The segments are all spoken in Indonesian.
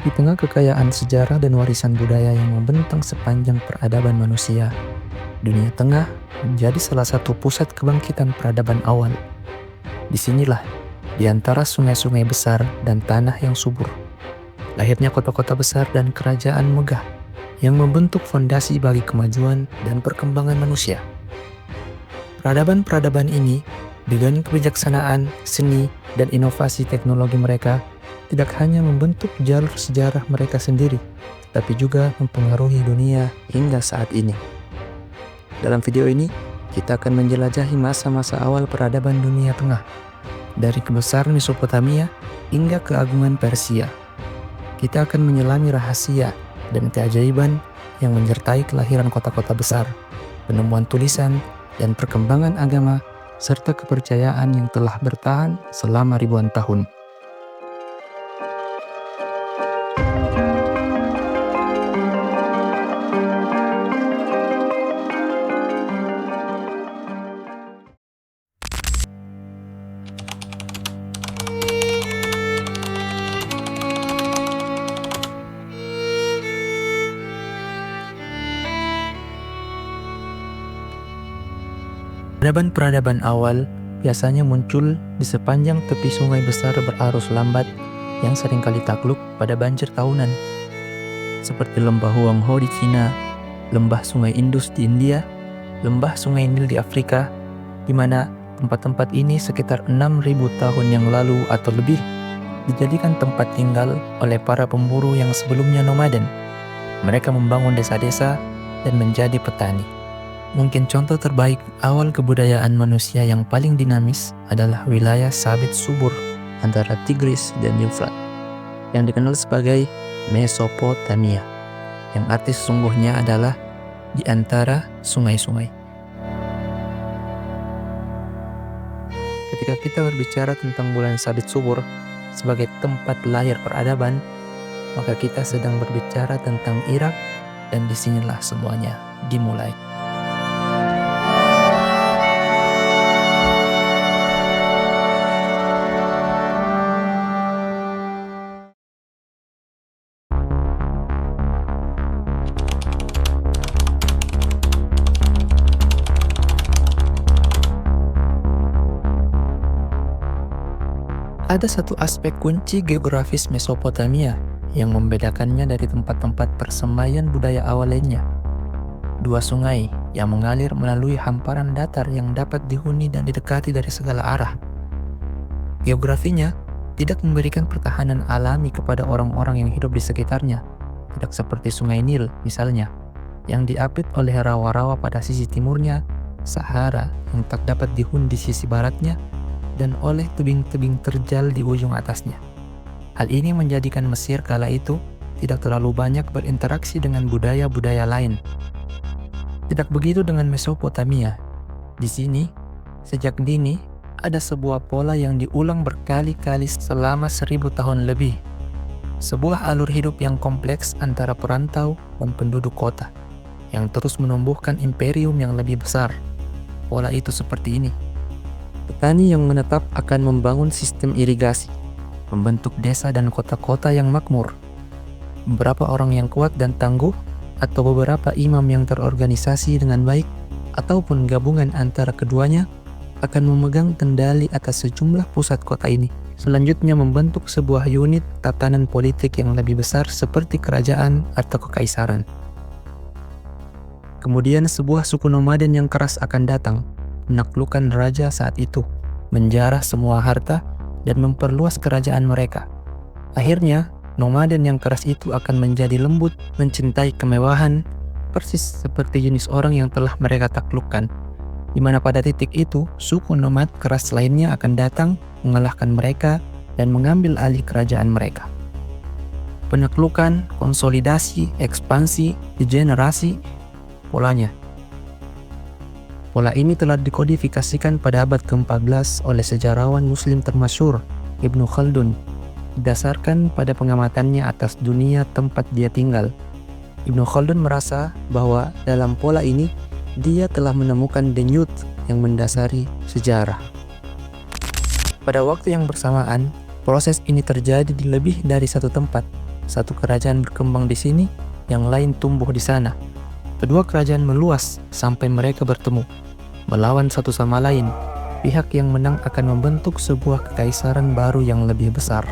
Di tengah kekayaan sejarah dan warisan budaya yang membentang sepanjang peradaban manusia, dunia tengah menjadi salah satu pusat kebangkitan peradaban awal. Disinilah, di antara sungai-sungai besar dan tanah yang subur, lahirnya kota-kota besar dan kerajaan megah yang membentuk fondasi bagi kemajuan dan perkembangan manusia. Peradaban-peradaban ini, dengan kebijaksanaan, seni, dan inovasi teknologi mereka, tidak hanya membentuk jalur sejarah mereka sendiri, tapi juga mempengaruhi dunia hingga saat ini. Dalam video ini, kita akan menjelajahi masa-masa awal peradaban dunia tengah, dari kebesaran Mesopotamia hingga keagungan Persia. Kita akan menyelami rahasia dan keajaiban yang menyertai kelahiran kota-kota besar, penemuan tulisan, dan perkembangan agama, serta kepercayaan yang telah bertahan selama ribuan tahun. Peradaban-peradaban awal biasanya muncul di sepanjang tepi sungai besar berarus lambat yang seringkali takluk pada banjir tahunan, seperti lembah Huanghe di Cina, lembah sungai Indus di India, lembah sungai Nil di Afrika, di mana tempat-tempat ini sekitar 6.000 tahun yang lalu atau lebih dijadikan tempat tinggal oleh para pemburu yang sebelumnya nomaden. Mereka membangun desa-desa dan menjadi petani. Mungkin contoh terbaik awal kebudayaan manusia yang paling dinamis adalah wilayah sawit subur antara Tigris dan Eufrat, yang dikenal sebagai Mesopotamia, yang arti sesungguhnya adalah di antara sungai-sungai. Ketika kita berbicara tentang bulan sawit subur sebagai tempat lahir peradaban, maka kita sedang berbicara tentang Irak, dan disinilah semuanya dimulai. Ada satu aspek kunci geografis Mesopotamia yang membedakannya dari tempat-tempat persemaian budaya awal lainnya. Dua sungai yang mengalir melalui hamparan datar yang dapat dihuni dan didekati dari segala arah. Geografinya tidak memberikan pertahanan alami kepada orang-orang yang hidup di sekitarnya, tidak seperti sungai Nil misalnya, yang diapit oleh rawa-rawa pada sisi timurnya, Sahara yang tak dapat dihuni di sisi baratnya, dan oleh tebing-tebing terjal di ujung atasnya. Hal ini menjadikan Mesir kala itu tidak terlalu banyak berinteraksi dengan budaya-budaya lain. Tidak begitu dengan Mesopotamia. Di sini, sejak dini, ada sebuah pola yang diulang berkali-kali selama 1000 tahun lebih. Sebuah alur hidup yang kompleks antara perantau dan penduduk kota, yang terus menumbuhkan imperium yang lebih besar. Pola itu seperti ini. Petani yang menetap akan membangun sistem irigasi, membentuk desa dan kota-kota yang makmur. Beberapa orang yang kuat dan tangguh, atau beberapa imam yang terorganisasi dengan baik, ataupun gabungan antara keduanya, akan memegang kendali atas sejumlah pusat kota ini. Selanjutnya membentuk sebuah unit tatanan politik yang lebih besar seperti kerajaan atau kekaisaran. Kemudian sebuah suku nomaden yang keras akan datang, menaklukkan raja saat itu, menjarah semua harta, dan memperluas kerajaan mereka. Akhirnya, nomaden yang keras itu akan menjadi lembut, mencintai kemewahan, persis seperti jenis orang yang telah mereka taklukkan, di mana pada titik itu, suku nomad keras lainnya akan datang, mengalahkan mereka, dan mengambil alih kerajaan mereka. Penaklukan, konsolidasi, ekspansi, degenerasi, polanya. Pola ini telah dikodifikasikan pada abad ke-14 oleh sejarawan muslim termasyhur Ibnu Khaldun, didasarkan pada pengamatannya atas dunia tempat dia tinggal. Ibnu Khaldun merasa bahwa dalam pola ini dia telah menemukan denyut yang mendasari sejarah. Pada waktu yang bersamaan, proses ini terjadi di lebih dari satu tempat, satu kerajaan berkembang di sini, yang lain tumbuh di sana. Kedua kerajaan meluas sampai mereka bertemu, melawan satu sama lain. Pihak yang menang akan membentuk sebuah kekaisaran baru yang lebih besar.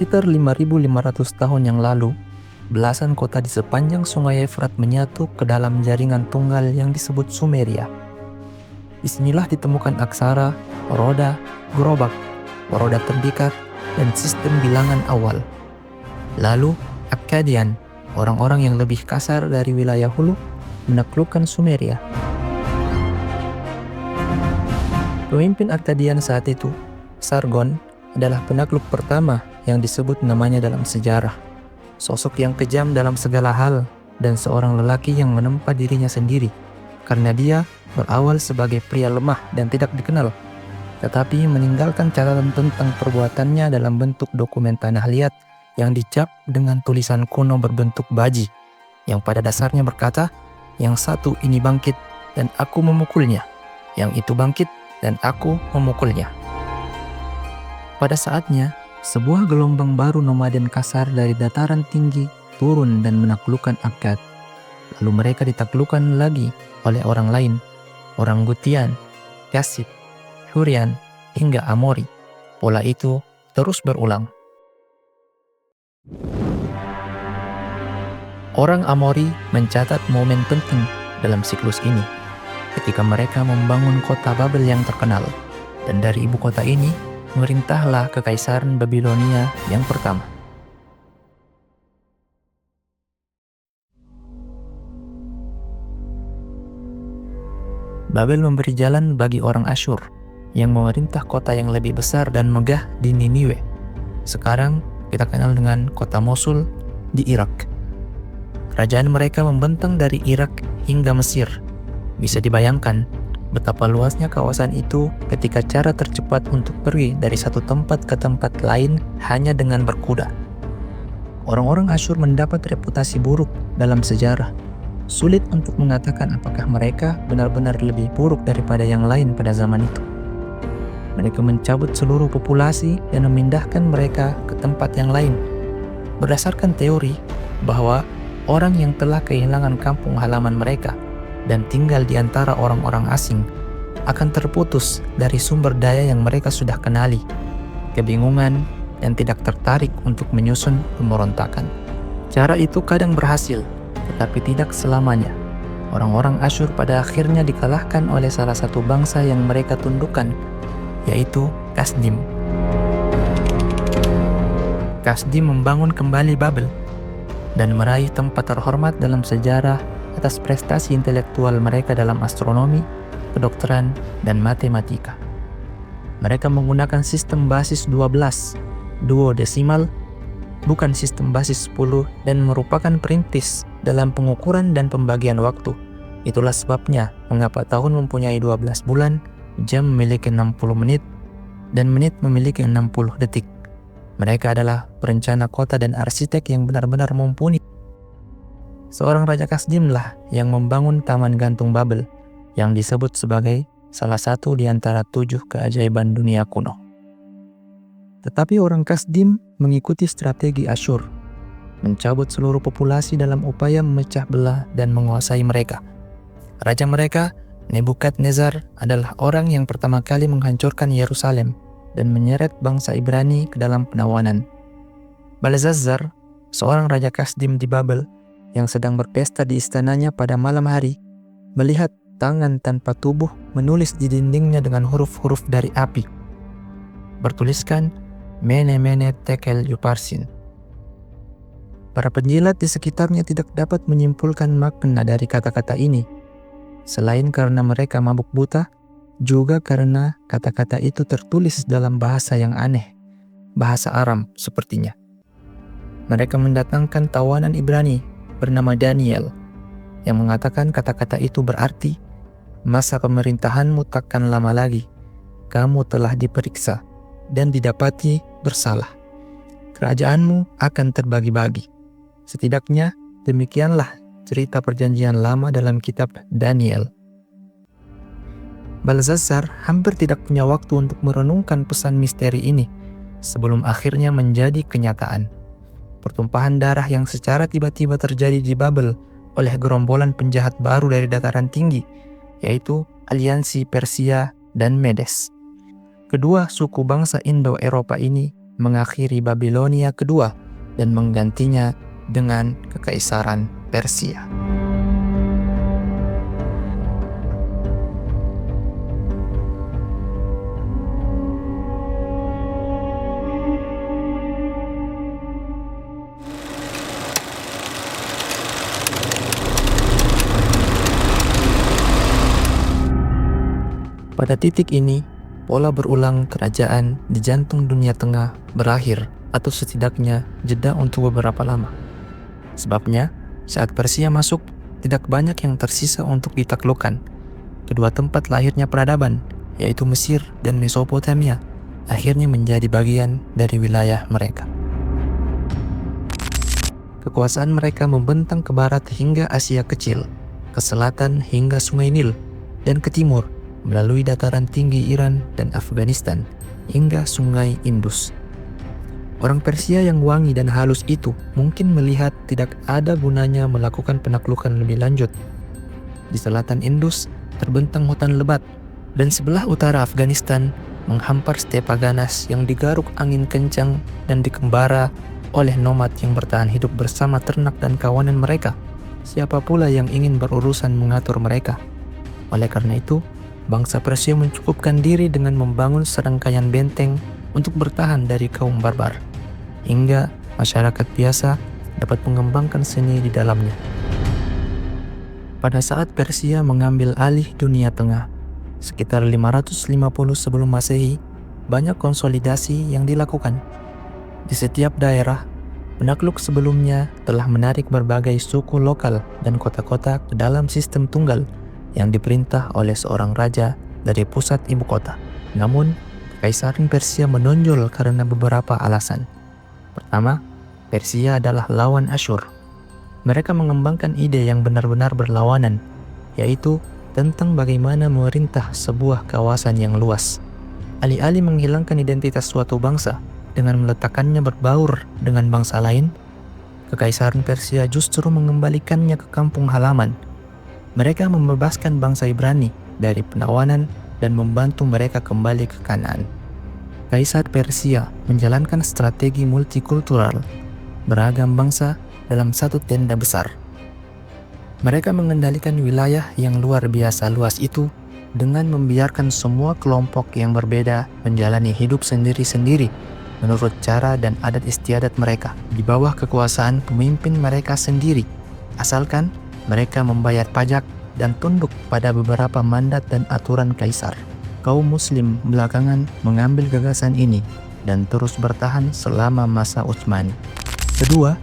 Sekitar 5.500 tahun yang lalu, belasan kota di sepanjang sungai Efrat menyatu ke dalam jaringan tunggal yang disebut Sumeria. Disinilah ditemukan aksara, roda, gerobak, roda terdekat, dan sistem bilangan awal. Lalu, Akkadian, orang-orang yang lebih kasar dari wilayah hulu, menaklukkan Sumeria. Pemimpin Akkadian saat itu, Sargon, adalah penakluk pertama yang disebut namanya dalam sejarah. Sosok yang kejam dalam segala hal dan seorang lelaki yang menempa dirinya sendiri karena dia berawal sebagai pria lemah dan tidak dikenal, tetapi meninggalkan catatan tentang perbuatannya dalam bentuk dokumen tanah liat yang dicap dengan tulisan kuno berbentuk baji yang pada dasarnya berkata, "Yang satu ini bangkit dan aku memukulnya, yang itu bangkit dan aku memukulnya." Pada saatnya, sebuah gelombang baru nomaden kasar dari dataran tinggi turun dan menaklukkan Akkad. Lalu mereka ditaklukkan lagi oleh orang lain, orang Gutian, Kassib, Hurrian, hingga Amori. Pola itu terus berulang. Orang Amori mencatat momen penting dalam siklus ini ketika mereka membangun kota Babel yang terkenal, dan dari ibu kota ini merintahlah kekaisaran Babilonia yang pertama. Babel memberi jalan bagi orang Asyur yang memerintah kota yang lebih besar dan megah di Niniwe. Sekarang kita kenal dengan kota Mosul di Irak. Kerajaan mereka membentang dari Irak hingga Mesir. Bisa dibayangkan betapa luasnya kawasan itu ketika cara tercepat untuk pergi dari satu tempat ke tempat lain hanya dengan berkuda. Orang-orang Asyur mendapat reputasi buruk dalam sejarah. Sulit untuk mengatakan apakah mereka benar-benar lebih buruk daripada yang lain pada zaman itu. Mereka mencabut seluruh populasi dan memindahkan mereka ke tempat yang lain. Berdasarkan teori bahwa orang yang telah kehilangan kampung halaman mereka dan tinggal di antara orang-orang asing akan terputus dari sumber daya yang mereka sudah kenali, kebingungan, dan tidak tertarik untuk menyusun pemberontakan. Cara itu kadang berhasil, tetapi tidak selamanya. Orang-orang Asyur pada akhirnya dikalahkan oleh salah satu bangsa yang mereka tundukkan, yaitu Kasdim. Kasdim membangun kembali Babel dan meraih tempat terhormat dalam sejarah atas prestasi intelektual mereka dalam astronomi, kedokteran, dan matematika. Mereka menggunakan sistem basis 12, duodesimal, bukan sistem basis 10, dan merupakan perintis dalam pengukuran dan pembagian waktu. Itulah sebabnya mengapa tahun mempunyai 12 bulan, jam memiliki 60 menit, dan menit memiliki 60 detik. Mereka adalah perencana kota dan arsitek yang benar-benar mumpuni. Seorang Raja Kasdimlah yang membangun Taman Gantung Babel, yang disebut sebagai salah satu di antara 7 keajaiban dunia kuno. Tetapi orang Kasdim mengikuti strategi Asyur, mencabut seluruh populasi dalam upaya memecah belah dan menguasai mereka. Raja mereka, Nebukadnezar, adalah orang yang pertama kali menghancurkan Yerusalem dan menyeret bangsa Ibrani ke dalam penawanan. Belshazzar, seorang Raja Kasdim di Babel, yang sedang berpesta di istananya pada malam hari, melihat tangan tanpa tubuh menulis di dindingnya dengan huruf-huruf dari api. Bertuliskan, Mene Mene Tekel Uparsin. Para penjilat di sekitarnya tidak dapat menyimpulkan makna dari kata-kata ini, selain karena mereka mabuk buta, juga karena kata-kata itu tertulis dalam bahasa yang aneh, bahasa Aram sepertinya. Mereka mendatangkan tawanan Ibrani bernama Daniel. yang mengatakan kata-kata itu berarti, masa pemerintahanmu takkan lama lagi. Kamu telah diperiksa dan didapati bersalah. Kerajaanmu akan terbagi-bagi. Setidaknya demikianlah cerita perjanjian lama dalam kitab Daniel. Balthazar hampir tidak punya waktu untuk merenungkan pesan misteri ini sebelum akhirnya menjadi kenyataan. Pertumpahan darah yang secara tiba-tiba terjadi di Babel oleh gerombolan penjahat baru dari dataran tinggi, yaitu aliansi Persia dan Medes. Kedua suku bangsa Indo-Eropa ini mengakhiri Babilonia kedua dan menggantinya dengan Kekaisaran Persia. Pada titik ini, pola berulang kerajaan di jantung dunia tengah berakhir atau setidaknya jeda untuk beberapa lama. Sebabnya, saat Persia masuk, tidak banyak yang tersisa untuk ditaklukkan. Kedua tempat lahirnya peradaban, yaitu Mesir dan Mesopotamia, akhirnya menjadi bagian dari wilayah mereka. Kekuasaan mereka membentang ke barat hingga Asia Kecil, ke selatan hingga Sungai Nil, dan ke timur melalui dataran tinggi Iran dan Afghanistan hingga Sungai Indus. Orang Persia yang wangi dan halus itu mungkin melihat tidak ada gunanya melakukan penaklukan lebih lanjut. Di selatan Indus terbentang hutan lebat, dan sebelah utara Afghanistan menghampar stepa ganas yang digaruk angin kencang dan dikembara oleh nomad yang bertahan hidup bersama ternak dan kawanan mereka. Siapa pula yang ingin berurusan mengatur mereka? Oleh karena itu, bangsa Persia mencukupkan diri dengan membangun serangkaian benteng untuk bertahan dari kaum barbar, hingga masyarakat biasa dapat mengembangkan seni di dalamnya. Pada saat Persia mengambil alih dunia tengah, sekitar 550 sebelum Masehi, banyak konsolidasi yang dilakukan. Di setiap daerah, penakluk sebelumnya telah menarik berbagai suku lokal dan kota-kota ke dalam sistem tunggal yang diperintah oleh seorang raja dari pusat ibu kota. Namun, Kekaisaran Persia menonjol karena beberapa alasan. Pertama, Persia adalah lawan Asyur. Mereka mengembangkan ide yang benar-benar berlawanan, yaitu tentang bagaimana memerintah sebuah kawasan yang luas. Alih-alih menghilangkan identitas suatu bangsa dengan meletakkannya berbaur dengan bangsa lain, Kekaisaran Persia justru mengembalikannya ke kampung halaman. Mereka membebaskan bangsa Ibrani dari penawanan dan membantu mereka kembali ke Kanaan. Kaisar Persia menjalankan strategi multikultural, beragam bangsa dalam satu tenda besar. Mereka mengendalikan wilayah yang luar biasa luas itu dengan membiarkan semua kelompok yang berbeda menjalani hidup sendiri-sendiri menurut cara dan adat istiadat mereka di bawah kekuasaan pemimpin mereka sendiri, asalkan mereka membayar pajak dan tunduk pada beberapa mandat dan aturan kaisar. Kaum Muslim belakangan mengambil gagasan ini dan terus bertahan selama masa Utsmani. Kedua,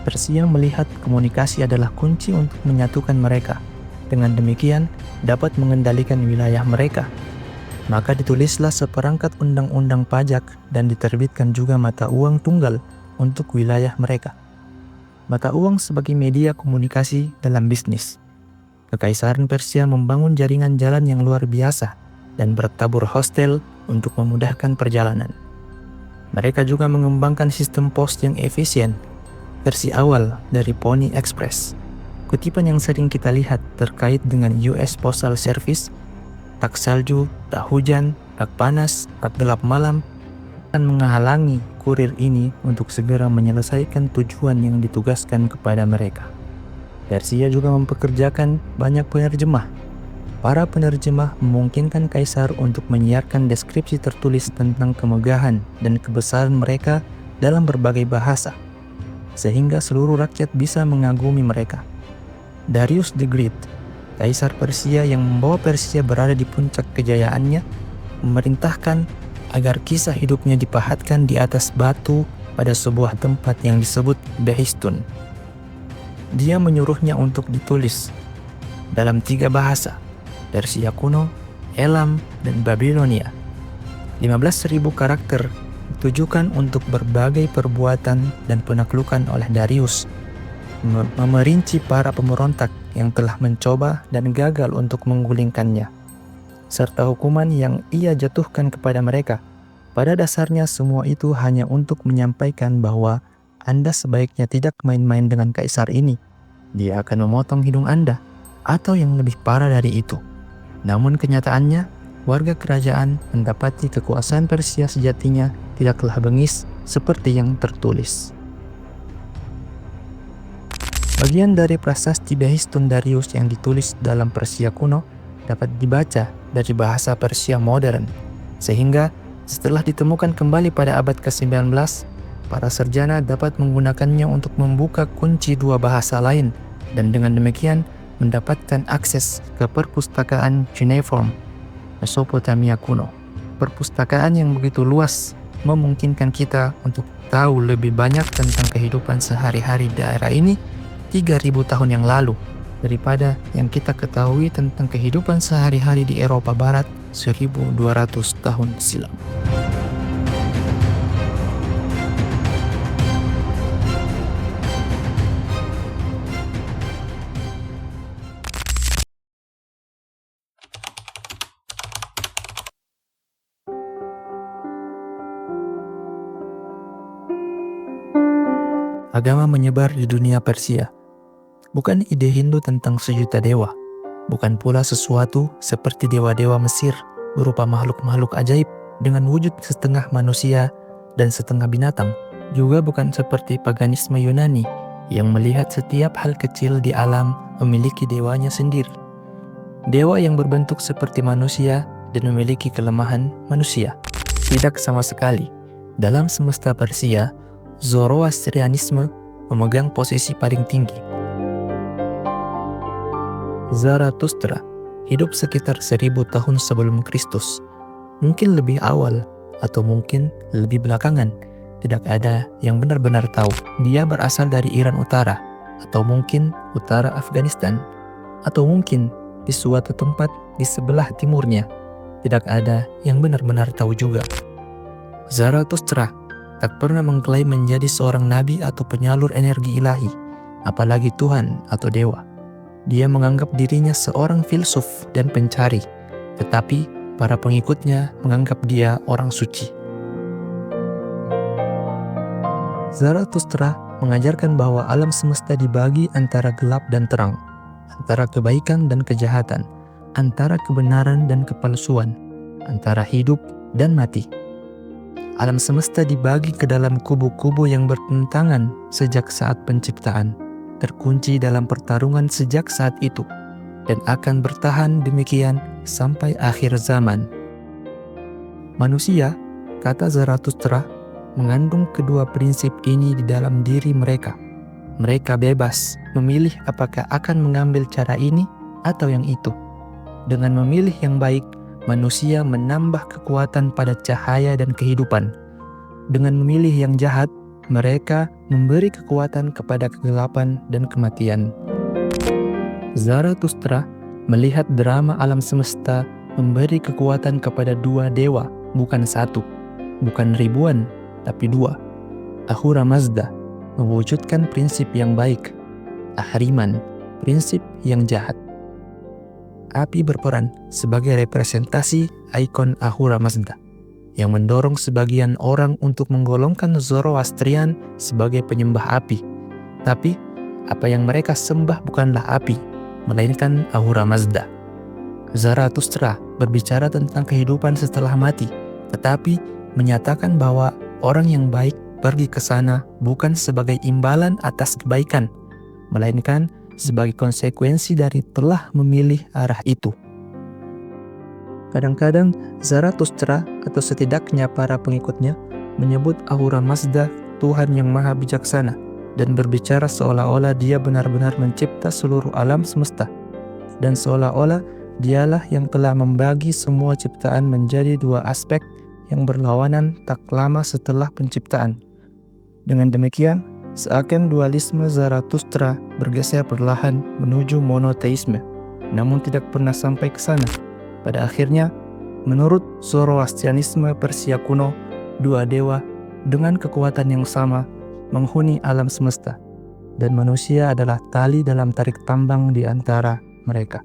Persia melihat komunikasi adalah kunci untuk menyatukan mereka. Dengan demikian, dapat mengendalikan wilayah mereka. Maka ditulislah seperangkat undang-undang pajak dan diterbitkan juga mata uang tunggal untuk wilayah mereka. Mata uang sebagai media komunikasi dalam bisnis. Kekaisaran Persia membangun jaringan jalan yang luar biasa dan bertabur hostel untuk memudahkan perjalanan. Mereka juga mengembangkan sistem pos yang efisien, versi awal dari Pony Express. Kutipan yang sering kita lihat terkait dengan US Postal Service, tak salju, tak hujan, tak panas, tak gelap malam, akan menghalangi kurir ini untuk segera menyelesaikan tujuan yang ditugaskan kepada mereka. Persia juga mempekerjakan banyak penerjemah. Para penerjemah memungkinkan kaisar untuk menyiarkan deskripsi tertulis tentang kemegahan dan kebesaran mereka dalam berbagai bahasa, sehingga seluruh rakyat bisa mengagumi mereka. Darius the Great, kaisar Persia yang membawa Persia berada di puncak kejayaannya, memerintahkan agar kisah hidupnya dipahatkan di atas batu pada sebuah tempat yang disebut Behistun. Dia menyuruhnya untuk ditulis dalam 3 bahasa, Persia kuno, Elam, dan Babilonia. 15.000 karakter ditujukan untuk berbagai perbuatan dan penaklukan oleh Darius, memerinci para pemberontak yang telah mencoba dan gagal untuk menggulingkannya, serta hukuman yang ia jatuhkan kepada mereka. Pada dasarnya semua itu hanya untuk menyampaikan bahwa Anda sebaiknya tidak main-main dengan kaisar ini. Dia akan memotong hidung Anda, atau yang lebih parah dari itu. Namun kenyataannya, warga kerajaan mendapati kekuasaan Persia sejatinya tidaklah bengis seperti yang tertulis. Bagian dari prasasti Behistun Darius yang ditulis dalam Persia kuno dapat dibaca dari bahasa Persia modern, sehingga setelah ditemukan kembali pada abad ke-19, para sarjana dapat menggunakannya untuk membuka kunci 2 bahasa lain, dan dengan demikian mendapatkan akses ke perpustakaan cuneiform Mesopotamia kuno. Perpustakaan yang begitu luas memungkinkan kita untuk tahu lebih banyak tentang kehidupan sehari-hari daerah ini 3.000 tahun yang lalu daripada yang kita ketahui tentang kehidupan sehari-hari di Eropa Barat 1.200 tahun silam. Agama menyebar di dunia Persia. Bukan ide Hindu tentang sejuta dewa. Bukan pula sesuatu seperti dewa-dewa Mesir berupa makhluk-makhluk ajaib dengan wujud setengah manusia dan setengah binatang. Juga bukan seperti paganisme Yunani yang melihat setiap hal kecil di alam memiliki dewanya sendiri. Dewa yang berbentuk seperti manusia dan memiliki kelemahan manusia. Tidak sama sekali. Dalam semesta Persia, Zoroastrianisme memegang posisi paling tinggi. Zarathustra hidup sekitar 1000 tahun sebelum Kristus. Mungkin lebih awal atau mungkin lebih belakangan. Tidak ada yang benar-benar tahu. Dia berasal dari Iran Utara atau mungkin utara Afghanistan atau mungkin di suatu tempat di sebelah timurnya. Tidak ada yang benar-benar tahu juga. Zarathustra tak pernah mengklaim menjadi seorang nabi atau penyalur energi ilahi, apalagi Tuhan atau dewa. Dia menganggap dirinya seorang filsuf dan pencari, tetapi para pengikutnya menganggap dia orang suci. Zarathustra mengajarkan bahwa alam semesta dibagi antara gelap dan terang, antara kebaikan dan kejahatan, antara kebenaran dan kepalsuan, antara hidup dan mati. Alam semesta dibagi ke dalam kubu-kubu yang bertentangan sejak saat penciptaan, terkunci dalam pertarungan sejak saat itu, dan akan bertahan demikian sampai akhir zaman. Manusia, kata Zarathustra, mengandung kedua prinsip ini di dalam diri mereka. Mereka bebas memilih apakah akan mengambil cara ini atau yang itu. Dengan memilih yang baik, manusia menambah kekuatan pada cahaya dan kehidupan. Dengan memilih yang jahat, mereka memberi kekuatan kepada kegelapan dan kematian. Zarathustra melihat drama alam semesta memberi kekuatan kepada 2 dewa, bukan 1, bukan ribuan, tapi 2. Ahura Mazda mewujudkan prinsip yang baik, Ahriman prinsip yang jahat. Api berperan sebagai representasi ikon Ahura Mazda yang mendorong sebagian orang untuk menggolongkan Zoroastrian sebagai penyembah api. Tapi apa yang mereka sembah bukanlah api, melainkan Ahura Mazda. Zarathustra berbicara tentang kehidupan setelah mati, tetapi menyatakan bahwa orang yang baik pergi ke sana bukan sebagai imbalan atas kebaikan, melainkan sebagai konsekuensi dari telah memilih arah itu. Kadang-kadang Zarathustra atau setidaknya para pengikutnya menyebut Ahura Mazda Tuhan yang maha bijaksana dan berbicara seolah-olah dia benar-benar mencipta seluruh alam semesta dan seolah-olah dialah yang telah membagi semua ciptaan menjadi 2 aspek yang berlawanan tak lama setelah penciptaan. Dengan demikian, Seakan dualisme Zarathustra bergeser perlahan menuju monoteisme, namun tidak pernah sampai ke sana. Pada akhirnya, menurut Zoroastrianisme Persia kuno, dua dewa dengan kekuatan yang sama menghuni alam semesta, dan manusia adalah tali dalam tarik tambang di antara mereka.